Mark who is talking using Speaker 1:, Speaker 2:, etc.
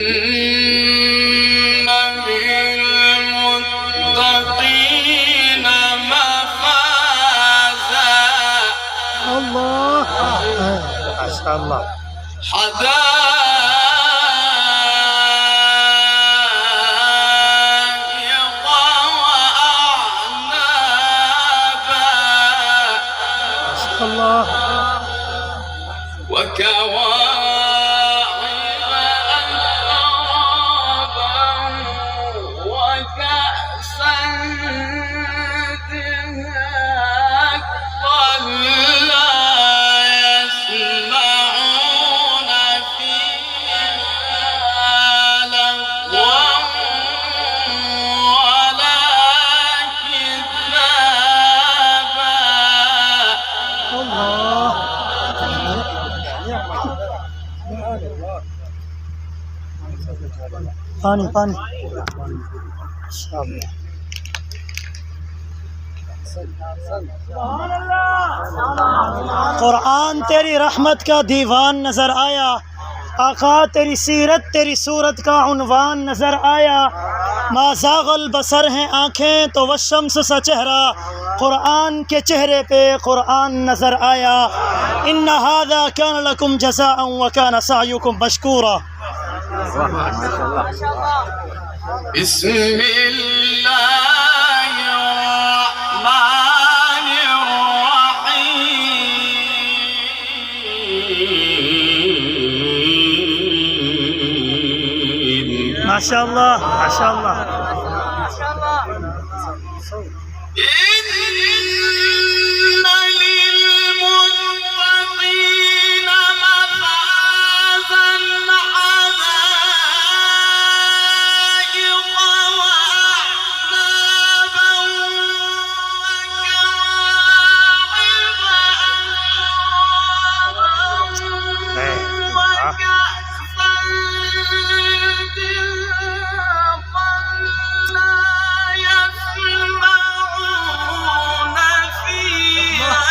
Speaker 1: إن للمتقين مفازا
Speaker 2: الله ما شاء الله
Speaker 1: حدائق وأعنابا
Speaker 2: ما شاء الله
Speaker 1: وكواعب أترابا وكأسا دهاقا لا يسمعون فيها لغوا ولا كذابا
Speaker 2: الله पानी पानी कुरान तेरी रहमत का दीवान नजर आया, आका तेरी सीरत तेरी सूरत का उन्वान नजर आया। माज़ागल बसर हैं आँखें तो वशम्स सा चेहरा, कुरान के चेहरे पे कुरान नजर आया। इन्ना हादा कान लकुम जज़ाअन व कान सअयुकुम मशकूरा।
Speaker 1: بسم الله الرحمن الرحيم
Speaker 2: ما شاء الله ما شاء الله
Speaker 1: إن للمتقين مفازا حدائق وأعنابا وكواعب أترابا وكأسا دهاقا لا يسمعون فيها